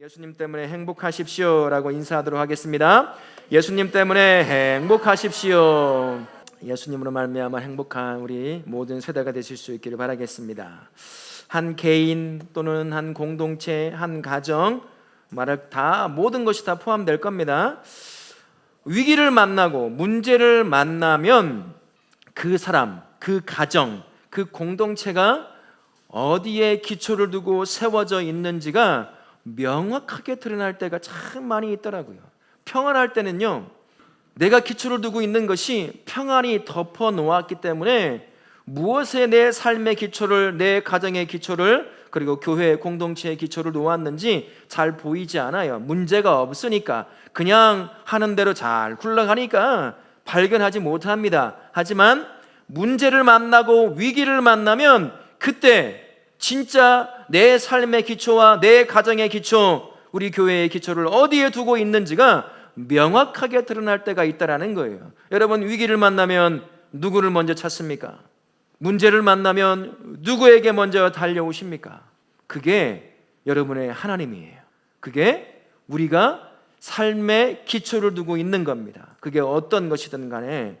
예수님 때문에 행복하십시오 라고 인사하도록 하겠습니다. 예수님 때문에 행복하십시오. 예수님으로 말미암아 행복한 우리 모든 세대가 되실 수 있기를 바라겠습니다. 한 개인 또는 한 공동체, 한 가정, 말할 다 모든 것이 다 포함될 겁니다. 위기를 만나고 문제를 만나면 그 사람, 그 가정, 그 공동체가 어디에 기초를 두고 세워져 있는지가 명확하게 드러날 때가 참 많이 있더라고요. 평안할 때는요, 내가 기초를 두고 있는 것이 평안이 덮어 놓았기 때문에 무엇에 내 삶의 기초를, 내 가정의 기초를, 그리고 교회 공동체의 기초를 놓았는지 잘 보이지 않아요. 문제가 없으니까, 그냥 하는 대로 잘 굴러가니까 발견하지 못합니다. 하지만 문제를 만나고 위기를 만나면 그때 진짜 내 삶의 기초와 내 가정의 기초, 우리 교회의 기초를 어디에 두고 있는지가 명확하게 드러날 때가 있다라는 거예요. 여러분, 위기를 만나면 누구를 먼저 찾습니까? 문제를 만나면 누구에게 먼저 달려오십니까? 그게 여러분의 하나님이에요. 그게 우리가 삶의 기초를 두고 있는 겁니다. 그게 어떤 것이든 간에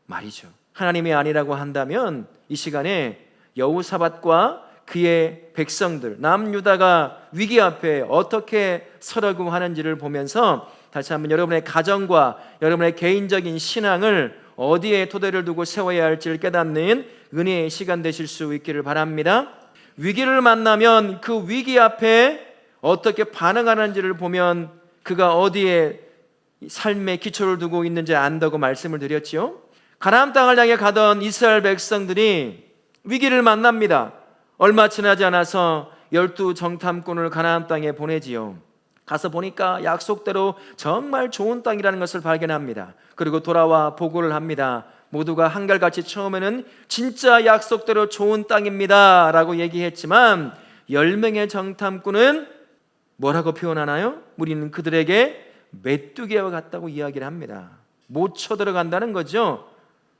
말이죠. 하나님이 아니라고 한다면 이 시간에 여호사밧과 그의 백성들, 남유다가 위기 앞에 어떻게 서라고 하는지를 보면서 다시 한번 여러분의 가정과 여러분의 개인적인 신앙을 어디에 토대를 두고 세워야 할지를 깨닫는 은혜의 시간 되실 수 있기를 바랍니다. 위기를 만나면 그 위기 앞에 어떻게 반응하는지를 보면 그가 어디에 삶의 기초를 두고 있는지 안다고 말씀을 드렸지요. 가나안 땅을 향해 가던 이스라엘 백성들이 위기를 만납니다. 얼마 지나지 않아서 12 정탐꾼을 가나안 땅에 보내지요. 가서 보니까 약속대로 정말 좋은 땅이라는 것을 발견합니다. 그리고 돌아와 보고를 합니다. 모두가 한결같이 처음에는 진짜 약속대로 좋은 땅입니다 라고 얘기했지만 10명의 정탐꾼은 뭐라고 표현하나요? 우리는 그들에게 메뚜기와 같다고 이야기를 합니다. 못 쳐들어간다는 거죠.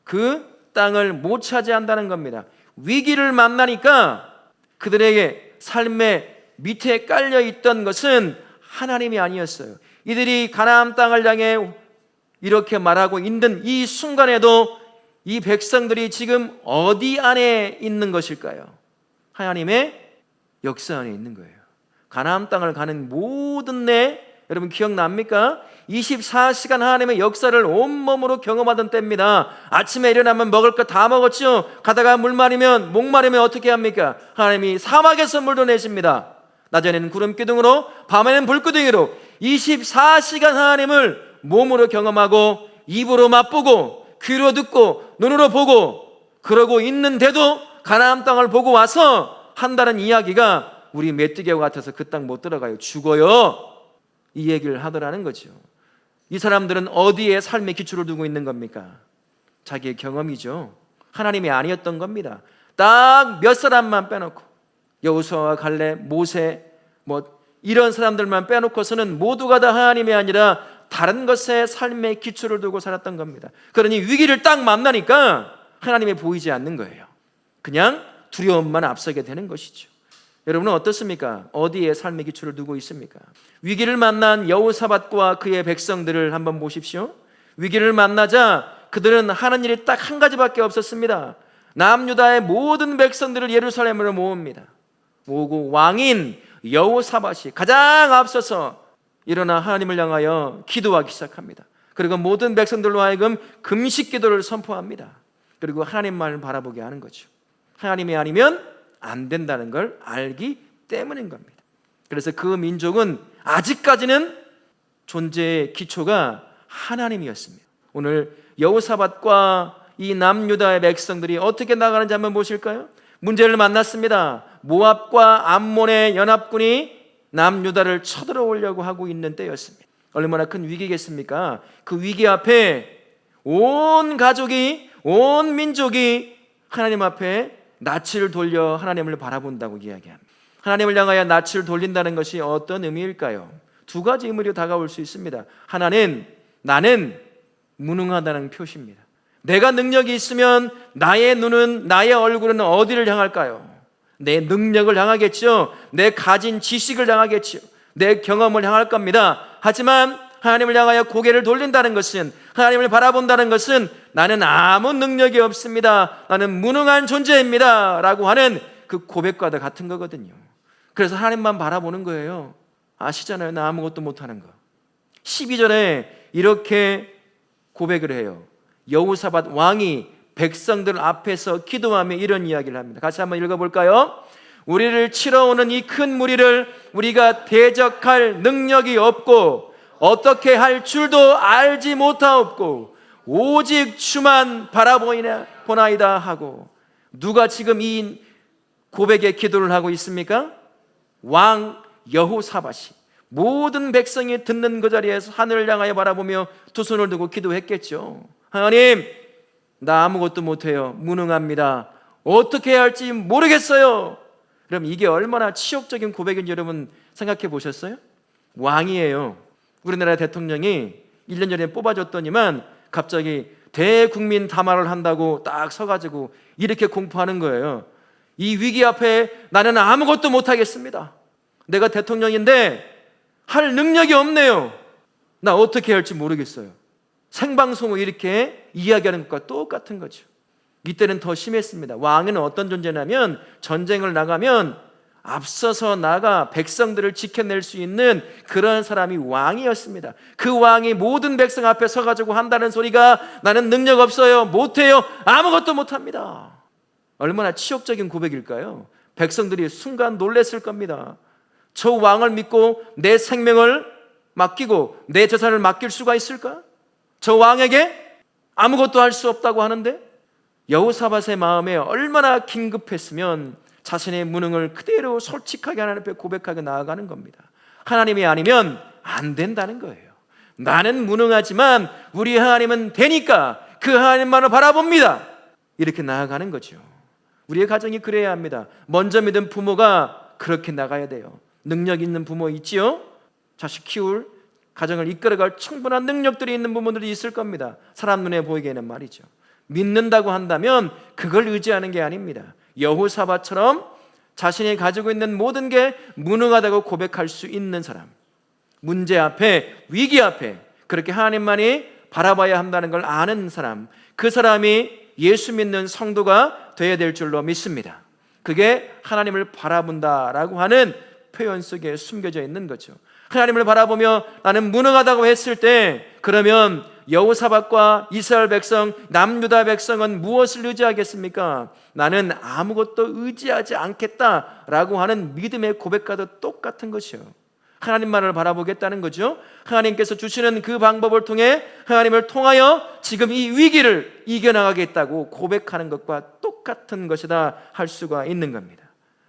그 땅을 못 차지한다는 겁니다. 위기를 만나니까 그들에게 삶의 밑에 깔려있던 것은 하나님이 아니었어요. 이들이 가나안 땅을 향해 이렇게 말하고 있는 이 순간에도 이 백성들이 지금 어디 안에 있는 것일까요? 하나님의 역사 안에 있는 거예요. 가나안 땅을 가는 모든 내, 여러분 기억납니까? 24시간 하나님의 역사를 온몸으로 경험하던 때입니다. 아침에 일어나면 먹을 거 다 먹었죠. 가다가 물 마르면, 목 마르면 어떻게 합니까? 하나님이 사막에서 물도 내십니다. 낮에는 구름 기둥으로, 밤에는 불 기둥으로 24시간 하나님을 몸으로 경험하고 입으로 맛보고 귀로 듣고 눈으로 보고 그러고 있는데도 가나안 땅을 보고 와서 한다는 이야기가 우리 메뚜기와 같아서 그 땅 못 들어가요. 죽어요. 이 얘기를 하더라는 거죠. 이 사람들은 어디에 삶의 기초를 두고 있는 겁니까? 자기의 경험이죠. 하나님이 아니었던 겁니다. 딱 몇 사람만 빼놓고 여호수아와 갈렙, 모세 이런 사람들만 빼놓고서는 모두가 다 하나님이 아니라 다른 것에 삶의 기초를 두고 살았던 겁니다. 그러니 위기를 딱 만나니까 하나님이 보이지 않는 거예요. 그냥 두려움만 앞서게 되는 것이죠. 여러분은 어떻습니까? 어디에 삶의 기초를 두고 있습니까? 위기를 만난 여호사밧과 그의 백성들을 한번 보십시오. 위기를 만나자 그들은 하는 일이 딱 한 가지밖에 없었습니다. 남유다의 모든 백성들을 예루살렘으로 모읍니다. 모으고 왕인 여호사밧이 가장 앞서서 일어나 하나님을 향하여 기도하기 시작합니다. 그리고 모든 백성들로 하여금 금식 기도를 선포합니다. 그리고 하나님만을 바라보게 하는 거죠. 하나님이 아니면 안 된다는 걸 알기 때문인 겁니다. 그래서 그 민족은 아직까지는 존재의 기초가 하나님이었습니다. 오늘 여호사밧과 이 남유다의 백성들이 어떻게 나가는지 한번 보실까요? 문제를 만났습니다. 모압과 암몬의 연합군이 남유다를 쳐들어오려고 하고 있는 때였습니다. 얼마나 큰 위기겠습니까? 그 위기 앞에 온 가족이, 온 민족이 하나님 앞에 낯을 돌려 하나님을 바라본다고 이야기합니다. 하나님을 향하여 낯을 돌린다는 것이 어떤 의미일까요? 두 가지 의미로 다가올 수 있습니다. 하나는 나는 무능하다는 표시입니다. 내가 능력이 있으면 나의 눈은, 나의 얼굴은 어디를 향할까요? 내 능력을 향하겠죠. 내 가진 지식을 향하겠죠. 내 경험을 향할 겁니다. 하지만 하나님을 향하여 고개를 돌린다는 것은, 하나님을 바라본다는 것은 나는 아무 능력이 없습니다, 나는 무능한 존재입니다 라고 하는 그 고백과도 같은 거거든요. 그래서 하나님만 바라보는 거예요. 아시잖아요, 나 아무것도 못하는 거. 12절에 이렇게 고백을 해요. 여호사밧 왕이 백성들 앞에서 기도하며 이런 이야기를 합니다. 같이 한번 읽어볼까요? 우리를 치러 오는 이 큰 무리를 우리가 대적할 능력이 없고 어떻게 할 줄도 알지 못하옵고 오직 주만 바라보나이다 하고. 누가 지금 이 고백의 기도를 하고 있습니까? 왕 여호사밧이 모든 백성이 듣는 그 자리에서 하늘을 향하여 바라보며 두 손을 들고 기도했겠죠. 하나님, 나 아무것도 못해요, 무능합니다, 어떻게 해야 할지 모르겠어요. 그럼 이게 얼마나 치욕적인 고백인지 여러분 생각해 보셨어요? 왕이에요. 우리나라 대통령이 1년 전에 뽑아줬더니만 갑자기 대국민 담화를 한다고 딱 서가지고 이렇게 공포하는 거예요. 이 위기 앞에 나는 아무것도 못하겠습니다, 내가 대통령인데 할 능력이 없네요, 나 어떻게 할지 모르겠어요. 생방송으로 이렇게 이야기하는 것과 똑같은 거죠. 이때는 더 심했습니다. 왕은 어떤 존재냐면 전쟁을 나가면 앞서서 나가 백성들을 지켜낼 수 있는 그런 사람이 왕이었습니다. 그 왕이 모든 백성 앞에 서가지고 한다는 소리가 나는 능력 없어요, 못해요, 아무것도 못합니다. 얼마나 치욕적인 고백일까요? 백성들이 순간 놀랬을 겁니다. 저 왕을 믿고 내 생명을 맡기고 내 재산을 맡길 수가 있을까? 저 왕에게 아무것도 할 수 없다고 하는데. 여호사밧의 마음에 얼마나 긴급했으면 자신의 무능을 그대로 솔직하게 하나님 앞에 고백하게 나아가는 겁니다. 하나님이 아니면 안 된다는 거예요. 나는 무능하지만 우리 하나님은 되니까 그 하나님만을 바라봅니다, 이렇게 나아가는 거죠. 우리의 가정이 그래야 합니다. 먼저 믿은 부모가 그렇게 나가야 돼요. 능력 있는 부모 있지요? 자식 키울, 가정을 이끌어갈 충분한 능력들이 있는 부모들이 있을 겁니다. 사람 눈에 보이기에는 말이죠. 믿는다고 한다면 그걸 의지하는 게 아닙니다. 여호사밧처럼 자신이 가지고 있는 모든 게 무능하다고 고백할 수 있는 사람, 문제 앞에, 위기 앞에 그렇게 하나님만이 바라봐야 한다는 걸 아는 사람, 그 사람이 예수 믿는 성도가 되어야 될 줄로 믿습니다. 그게 하나님을 바라본다라고 하는 표현 속에 숨겨져 있는 거죠. 하나님을 바라보며 나는 무능하다고 했을 때, 그러면 여호사밧과 이스라엘 백성, 남유다 백성은 무엇을 의지하겠습니까? 나는 아무것도 의지하지 않겠다라고 하는 믿음의 고백과도 똑같은 것이요, 하나님만을 바라보겠다는 거죠. 하나님께서 주시는 그 방법을 통해, 하나님을 통하여 지금 이 위기를 이겨나가겠다고 고백하는 것과 똑같은 것이다 할 수가 있는 겁니다.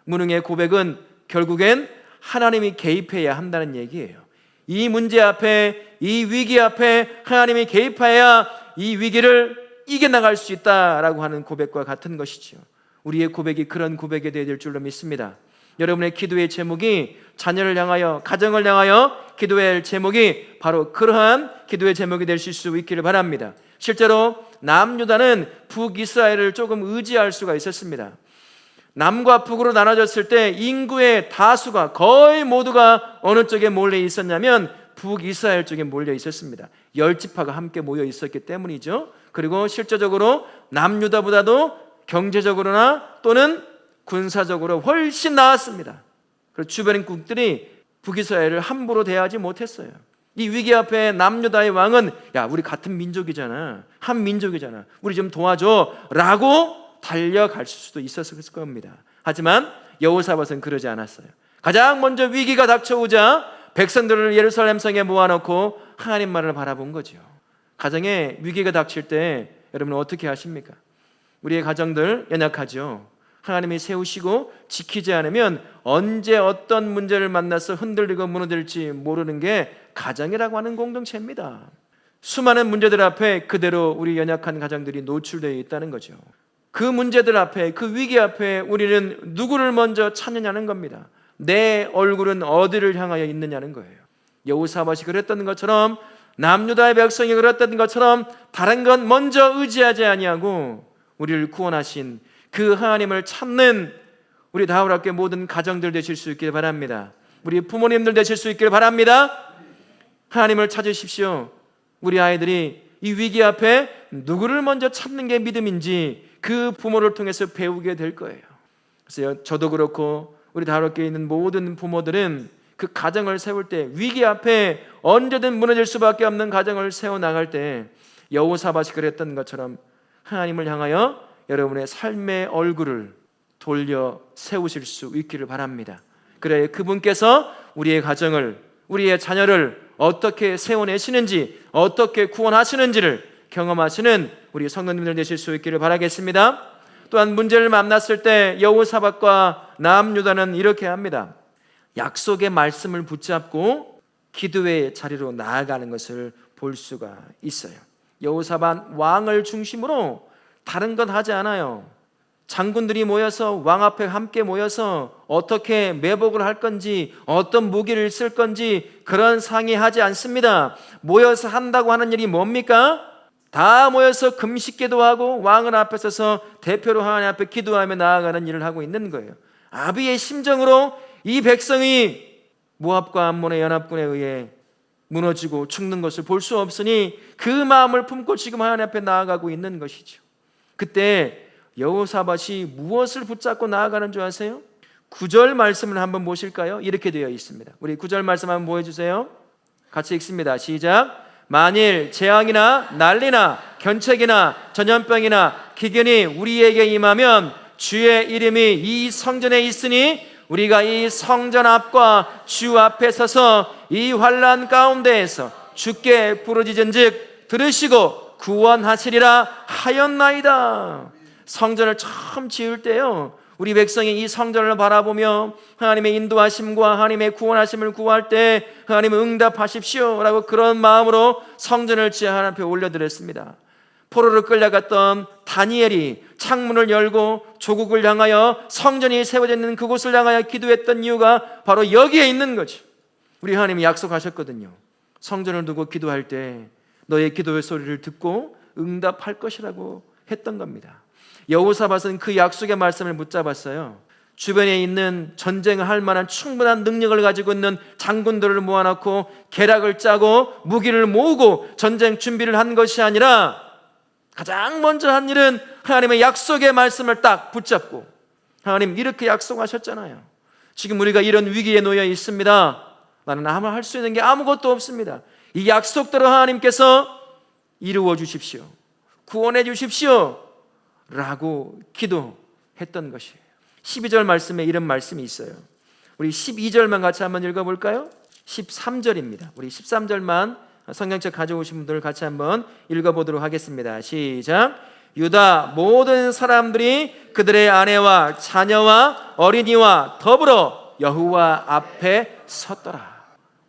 무능의 고백은 결국엔 하나님이 개입해야 한다는 얘기예요. 이 문제 앞에, 이 위기 앞에 하나님이 개입해야 이 위기를 이겨나갈 수 있다라고 하는 고백과 같은 것이죠. 우리의 고백이 그런 고백이 되어야 될 줄로 믿습니다. 여러분의 기도의 제목이, 자녀를 향하여, 가정을 향하여 기도할 제목이 바로 그러한 기도의 제목이 될 수 있기를 바랍니다. 실제로 남유다는 북이스라엘을 조금 의지할 수가 있었습니다. 남과 북으로 나눠졌을 때 인구의 다수가, 거의 모두가 어느 쪽에 몰려 있었냐면 북이스라엘 쪽에 몰려 있었습니다. 10지파가 함께 모여 있었기 때문이죠. 그리고 실제적으로 남유다보다도 경제적으로나 또는 군사적으로 훨씬 나았습니다. 그리고 주변 국들이 북이스라엘을 함부로 대하지 못했어요. 이 위기 앞에 남유다의 왕은, 야, 우리 같은 민족이잖아, 한 민족이잖아, 우리 좀 도와줘 라고 달려갈 수도 있었을 겁니다. 하지만 여호사밧은 그러지 않았어요. 가장 먼저 위기가 닥쳐오자 백성들을 예루살렘 성에 모아놓고 하나님만을 바라본 거죠. 가정에 위기가 닥칠 때 여러분 어떻게 하십니까? 우리의 가정들 연약하죠. 하나님이 세우시고 지키지 않으면 언제 어떤 문제를 만나서 흔들리고 무너질지 모르는 게 가정이라고 하는 공동체입니다. 수많은 문제들 앞에 그대로 우리 연약한 가정들이 노출되어 있다는 거죠. 그 문제들 앞에, 그 위기 앞에 우리는 누구를 먼저 찾느냐는 겁니다. 내 얼굴은 어디를 향하여 있느냐는 거예요. 여호사밧이 그랬던 것처럼, 남유다의 백성이 그랬던 것처럼 다른 건 먼저 의지하지 아니하고 우리를 구원하신 그 하나님을 찾는 우리 다울학교 모든 가정들 되실 수 있기를 바랍니다. 우리 부모님들 되실 수 있기를 바랍니다. 하나님을 찾으십시오. 우리 아이들이 이 위기 앞에 누구를 먼저 찾는 게 믿음인지 그 부모를 통해서 배우게 될 거예요. 그래서 저도 그렇고 우리 다락교에 있는 모든 부모들은 그 가정을 세울 때, 위기 앞에 언제든 무너질 수밖에 없는 가정을 세워나갈 때 여호사밧이 그랬던 것처럼 하나님을 향하여 여러분의 삶의 얼굴을 돌려 세우실 수 있기를 바랍니다. 그래 그분께서 우리의 가정을, 우리의 자녀를 어떻게 세워내시는지, 어떻게 구원하시는지를 경험하시는 우리 성도님들 되실 수 있기를 바라겠습니다. 또한 문제를 만났을 때 여호사밧과 남유다는 이렇게 합니다. 약속의 말씀을 붙잡고 기도의 자리로 나아가는 것을 볼 수가 있어요. 여호사밧 왕을 중심으로 다른 건 하지 않아요. 장군들이 모여서 왕 앞에 함께 모여서 어떻게 매복을 할 건지, 어떤 무기를 쓸 건지 그런 상의하지 않습니다. 모여서 한다고 하는 일이 뭡니까? 다 모여서 금식 기도하고 왕은 앞에 서서 대표로 하나님 앞에 기도하며 나아가는 일을 하고 있는 거예요. 아비의 심정으로 이 백성이 모압과 암몬의 연합군에 의해 무너지고 죽는 것을 볼 수 없으니 그 마음을 품고 지금 하나님 앞에 나아가고 있는 것이죠. 그때 여호사밧이 무엇을 붙잡고 나아가는 줄 아세요? 9절 말씀을 한번 보실까요? 이렇게 되어 있습니다. 우리 9절 말씀 한번 보여주세요. 같이 읽습니다. 시작. 만일 재앙이나 난리나 견책이나 전염병이나 기근이 우리에게 임하면 주의 이름이 이 성전에 있으니 우리가 이 성전 앞과 주 앞에 서서 이 환난 가운데에서 주께 부르짖은즉 들으시고 구원하시리라 하였나이다. 성전을 처음 지을 때요, 우리 백성이 이 성전을 바라보며 하나님의 인도하심과 하나님의 구원하심을 구할 때 하나님 응답하십시오 라고 그런 마음으로 성전을 지어 하나님 앞에 올려드렸습니다. 포로로 끌려갔던 다니엘이 창문을 열고 조국을 향하여 성전이 세워져 있는 그곳을 향하여 기도했던 이유가 바로 여기에 있는 거죠. 우리 하나님이 약속하셨거든요. 성전을 두고 기도할 때 너의 기도의 소리를 듣고 응답할 것이라고 했던 겁니다. 여호사밧은 그 약속의 말씀을 붙잡았어요. 주변에 있는 전쟁할 만한 충분한 능력을 가지고 있는 장군들을 모아놓고 계략을 짜고 무기를 모으고 전쟁 준비를 한 것이 아니라 가장 먼저 한 일은 하나님의 약속의 말씀을 딱 붙잡고, 하나님 이렇게 약속하셨잖아요. 지금 우리가 이런 위기에 놓여 있습니다. 나는 아무 할 수 있는 게 아무것도 없습니다. 이 약속대로 하나님께서 이루어 주십시오, 구원해 주십시오 라고 기도했던 것이에요. 12절 말씀에 이런 말씀이 있어요. 우리 12절만 같이 한번 읽어볼까요? 13절입니다. 우리 13절만 성경책 가져오신 분들 같이 한번 읽어보도록 하겠습니다. 시작. 유다 모든 사람들이 그들의 아내와 자녀와 어린이와 더불어 여호와 앞에 섰더라.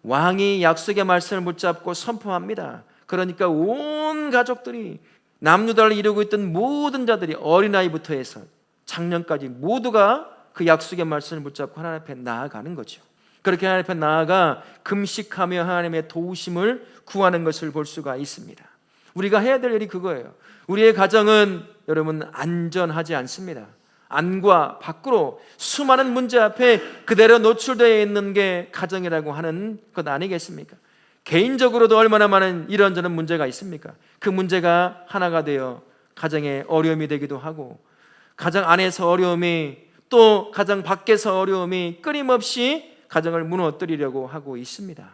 왕이 약속의 말씀을 붙잡고 선포합니다. 그러니까 온 가족들이, 남유다를 이루고 있던 모든 자들이 어린아이부터 해서 장년까지 모두가 그 약속의 말씀을 붙잡고 하나님 앞에 나아가는 거죠. 그렇게 하나님 앞에 나아가 금식하며 하나님의 도우심을 구하는 것을 볼 수가 있습니다. 우리가 해야 될 일이 그거예요. 우리의 가정은 여러분 안전하지 않습니다. 안과 밖으로 수많은 문제 앞에 그대로 노출되어 있는 게 가정이라고 하는 것 아니겠습니까? 개인적으로도 얼마나 많은 이런저런 문제가 있습니까? 그 문제가 하나가 되어 가정에 어려움이 되기도 하고, 가정 안에서 어려움이, 또 가정 밖에서 어려움이 끊임없이 가정을 무너뜨리려고 하고 있습니다.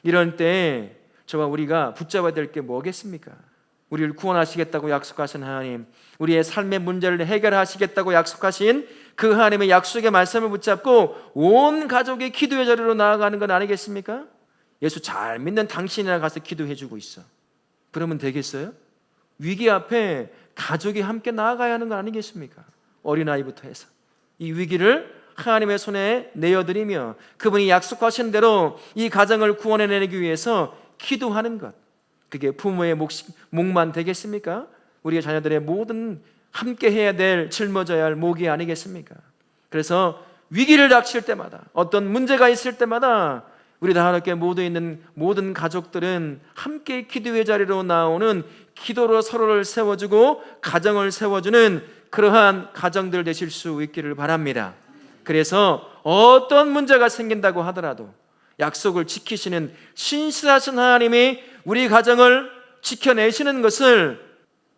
이런 때 저와 우리가 붙잡아야 될 게 뭐겠습니까? 우리를 구원하시겠다고 약속하신 하나님, 우리의 삶의 문제를 해결하시겠다고 약속하신 그 하나님의 약속의 말씀을 붙잡고 온 가족이 기도의 자리로 나아가는 건 아니겠습니까? 예수 잘 믿는 당신이나 가서 기도해주고 있어. 그러면 되겠어요? 위기 앞에 가족이 함께 나아가야 하는 거 아니겠습니까? 어린아이부터 해서 이 위기를 하나님의 손에 내어드리며 그분이 약속하신 대로 이 가정을 구원해내기 위해서 기도하는 것, 그게 부모의 몫만 되겠습니까? 우리의 자녀들의 모든 함께 해야 될, 짊어져야 할 몫이 아니겠습니까? 그래서 위기를 닥칠 때마다, 어떤 문제가 있을 때마다 우리 다 함께 모두 있는 모든 가족들은 함께 기도의 자리로 나오는, 기도로 서로를 세워주고 가정을 세워주는 그러한 가정들 되실 수 있기를 바랍니다. 그래서 어떤 문제가 생긴다고 하더라도 약속을 지키시는 신실하신 하나님이 우리 가정을 지켜내시는 것을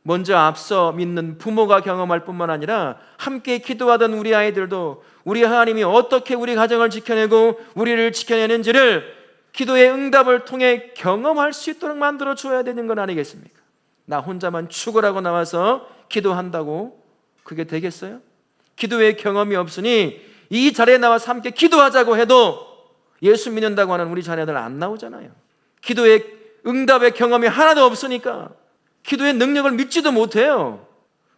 먼저 앞서 믿는 부모가 경험할 뿐만 아니라 함께 기도하던 우리 아이들도 우리 하나님이 어떻게 우리 가정을 지켜내고 우리를 지켜내는지를 기도의 응답을 통해 경험할 수 있도록 만들어 줘야 되는 건 아니겠습니까? 나 혼자만 죽으라고 나와서 기도한다고 그게 되겠어요? 기도의 경험이 없으니 이 자리에 나와서 함께 기도하자고 해도 예수 믿는다고 하는 우리 자녀들 안 나오잖아요. 기도의 응답의 경험이 하나도 없으니까 기도의 능력을 믿지도 못해요.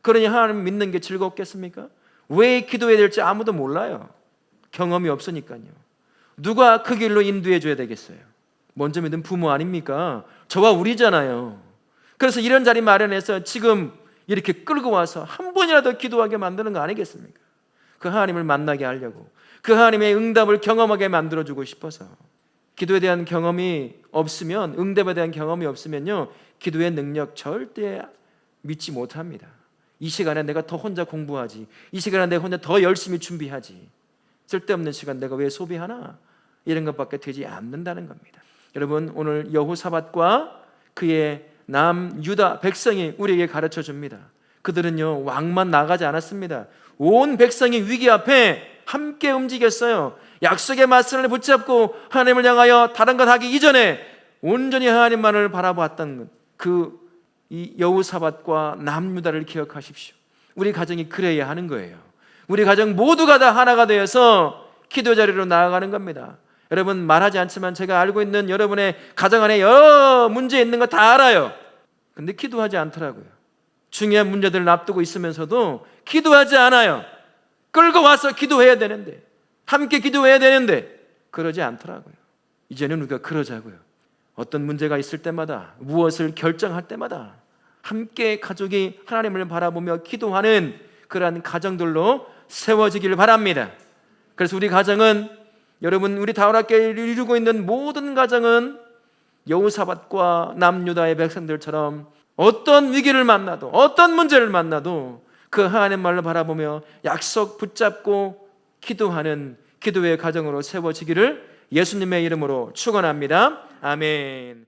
그러니 하나님 믿는 게 즐겁겠습니까? 왜 기도해야 될지 아무도 몰라요. 경험이 없으니까요. 누가 그 길로 인도해 줘야 되겠어요? 먼저 믿은 부모 아닙니까? 저와 우리잖아요. 그래서 이런 자리 마련해서 지금 이렇게 끌고 와서 한 번이라도 기도하게 만드는 거 아니겠습니까? 그 하나님을 만나게 하려고, 그 하나님의 응답을 경험하게 만들어주고 싶어서. 기도에 대한 경험이 없으면, 응답에 대한 경험이 없으면요, 기도의 능력 절대 믿지 못합니다. 이 시간에 내가 더 혼자 공부하지, 이 시간에 내가 혼자 더 열심히 준비하지, 쓸데없는 시간 내가 왜 소비하나, 이런 것밖에 되지 않는다는 겁니다. 여러분, 오늘 여호사밧과 그의 남유다 백성이 우리에게 가르쳐 줍니다. 그들은요, 왕만 나가지 않았습니다. 온 백성이 위기 앞에 함께 움직였어요. 약속의 말씀을 붙잡고 하나님을 향하여 다른 것 하기 이전에 온전히 하나님만을 바라보았던 이 여호사밧과 남유다를 기억하십시오. 우리 가정이 그래야 하는 거예요. 우리 가정 모두가 다 하나가 되어서 기도 자리로 나아가는 겁니다. 여러분, 말하지 않지만 제가 알고 있는 여러분의 가정 안에 여러 문제 있는 거 다 알아요. 근데 기도하지 않더라고요. 중요한 문제들을 앞두고 있으면서도 기도하지 않아요. 끌고 와서 기도해야 되는데, 함께 기도해야 되는데 그러지 않더라고요. 이제는 우리가 그러자고요. 어떤 문제가 있을 때마다, 무엇을 결정할 때마다 함께 가족이 하나님을 바라보며 기도하는 그러한 가정들로 세워지기를 바랍니다. 그래서 우리 가정은, 여러분, 우리 다원학교를 이루고 있는 모든 가정은 여호사밧과 남유다의 백성들처럼 어떤 위기를 만나도, 어떤 문제를 만나도 그 하나님 말로 바라보며 약속 붙잡고 기도하는 기도의 가정으로 세워지기를 예수님의 이름으로 축원합니다. 아멘.